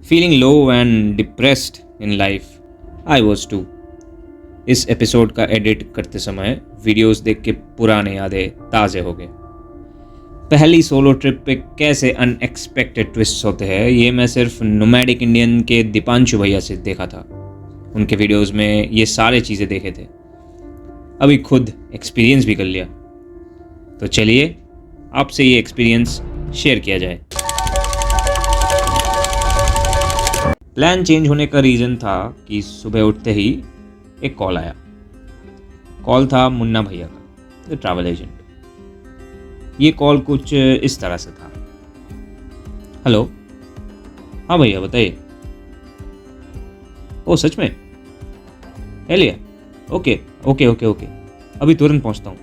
Feeling low and depressed in life? I was too. इस episode का edit करते समय वीडियोस देख के पुराने यादें ताज़े हो गए। पहली सोलो ट्रिप पे कैसे अनएक्सपेक्टेड ट्विस्ट होते हैं ये मैं सिर्फ नोमैडिक इंडियन के दीपांशु भैया से देखा था। उनके वीडियोस में ये सारे चीज़ें देखे थे, अभी खुद एक्सपीरियंस भी कर लिया। तो चलिए आपसे ये एक्सपीरियंस शेयर किया जाए। प्लान चेंज होने का रीज़न था कि सुबह उठते ही एक कॉल आया। कॉल था मुन्ना भैया का, द ट्रैवल एजेंट। ये कॉल कुछ इस तरह से था। हेलो, हाँ भैया बताइए। ओ सच में? ले लिया? ओके ओके ओके ओके, अभी तुरंत पहुंचता हूँ।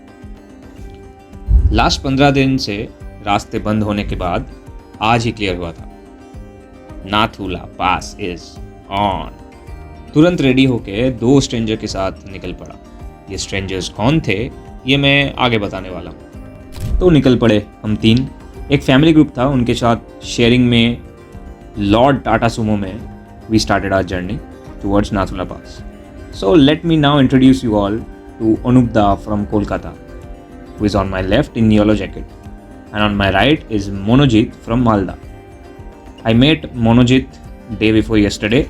लास्ट 15 दिन से रास्ते बंद होने के बाद आज ही क्लियर हुआ था। नाथुला पास इज ऑन। तुरंत रेडी होके 2 स्ट्रेंजर के साथ निकल पड़ा। ये स्ट्रेंजर्स कौन थे ये मैं आगे बताने वाला हूँ। तो निकल पड़े हम 3। एक फैमिली ग्रुप था, उनके साथ शेयरिंग में लॉर्ड टाटा सुमो में we started our journey towards Nathula pass. So let me now introduce you all to Anubda from Kolkata, who is on my left in yellow jacket, and on my right is Monojit from Malda. I met Monojit day before yesterday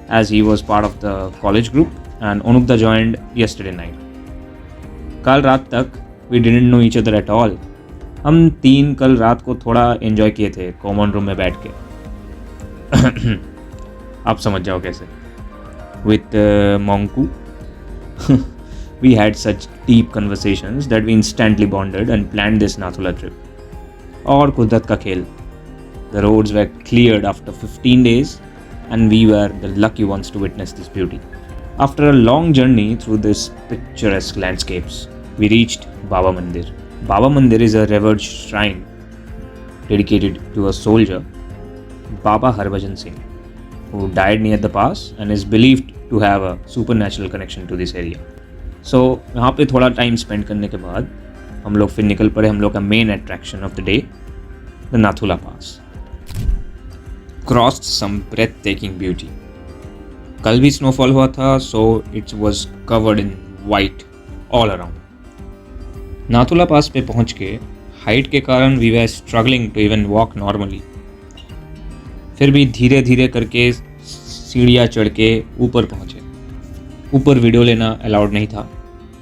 as he was part of the college group, and Anubda joined yesterday night. कल रात तक we didn't know each other at all. हम 3 कल रात को थोड़ा enjoy किए थे कॉमन रूम में बैठ के। आप समझ जाओ कैसे। With Monku, we had such deep conversations that we instantly bonded and planned this Nathula trip. और कुदरत का खेल, the roads were cleared after 15 days and we were the lucky ones to witness this beauty. After a long journey through this picturesque landscapes, we reached Baba Mandir. Baba Mandir is a revered shrine dedicated to a soldier, Baba Harbhajan Singh, who died near the pass and is believed to have a supernatural connection to this area. So यहाँ पे थोड़ा time spend करने के बाद हम लोग फिर निकल पड़े हम लोग का main attraction of the day, the Nathula pass. Crossed some breathtaking beauty. कल भी स्नोफॉल हुआ था, so it was covered in white all around. Nathula pass पे पहुँच के हाइट के कारण we were struggling to even walk normally. फिर भी धीरे धीरे करके सीढ़ियाँ चढ़ के ऊपर पहुँचे। ऊपर वीडियो लेना अलाउड नहीं था।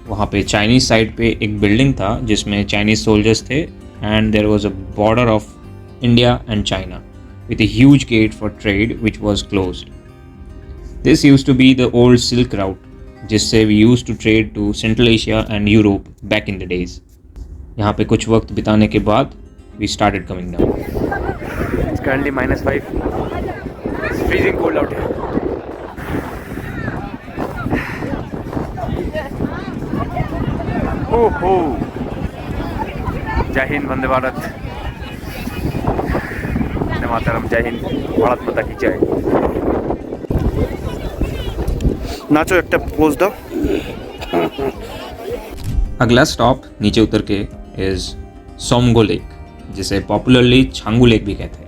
वहाँ पे चाइनीज़ साइड पे एक बिल्डिंग था जिसमें चाइनीज़ सोल्जर्स थे and there was a border of India and China with a huge gate for trade which was closed. This used to be the old silk route जिससे we used to trade to Central Asia and Europe back in the days. यहाँ पे कुछ वक्त बिताने के बाद we started coming down. It's currently -5. It's freezing cold out here. Oh ho! जय हिंद, वंदे भारत, वंदे मातरम, जय हिंद, भारत माता की जय। नाचो एक पोज दो। अगला स्टॉप नीचे उतर के इज सोमगो लेक, जिसे पॉपुलरली छांगू लेक भी कहते हैं।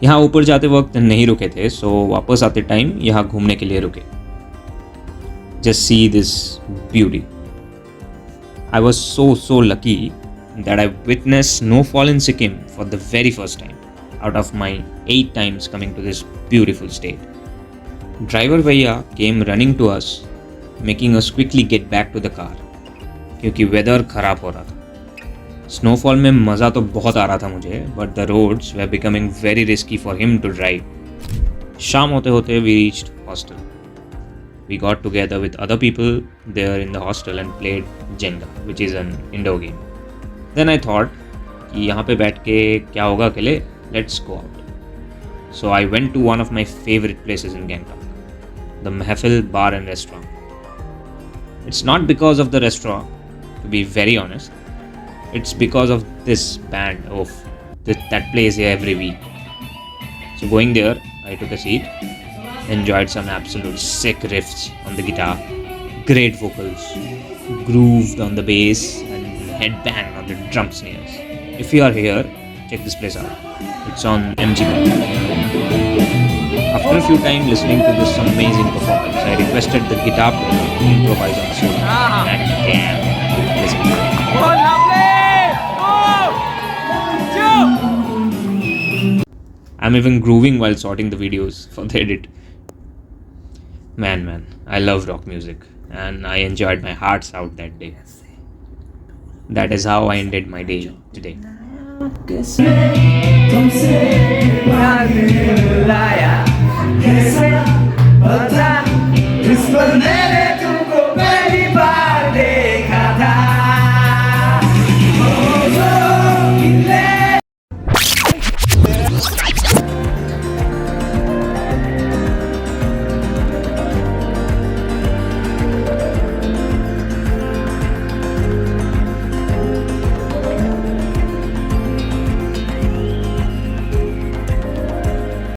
यहाँ ऊपर जाते वक्त नहीं रुके थे, सो वापस आते टाइम यहाँ घूमने के लिए रुके। Just see this beauty. I was so lucky that I witnessed snowfall in Sikkim for the very first time out of my 8 times coming to this beautiful state. Driver भैया came running to us, making us quickly get back to the car क्योंकि weather खराब हो रहा था। Snowfall में मज़ा तो बहुत आ रहा था मुझे, but the roads were becoming very risky for him to drive. शाम होते होते we reached hostel. We got together with other people there in the hostel and played Jenga which is an indoor game. Then I thought कि यहाँ पे बैठ के क्या होगा अकेले, let's go out. So I went to one of my favourite places in Gangtok, the Mahfil bar and restaurant. It's not because of the restaurant, to be very honest, it's because of this band that plays here every week. So going there, I took a seat, enjoyed some absolute sick riffs on the guitar, great vocals, grooved on the bass, and headbanged on the drum snares. If you are here, check this place out. It's on MG. few time listening to this amazing performance. I requested the guitar player to improvise on the solo. And damn, listen to it. I'm even grooving while sorting the videos for the edit. Man, I love rock music and I enjoyed my hearts out that day. That is how I ended my day today.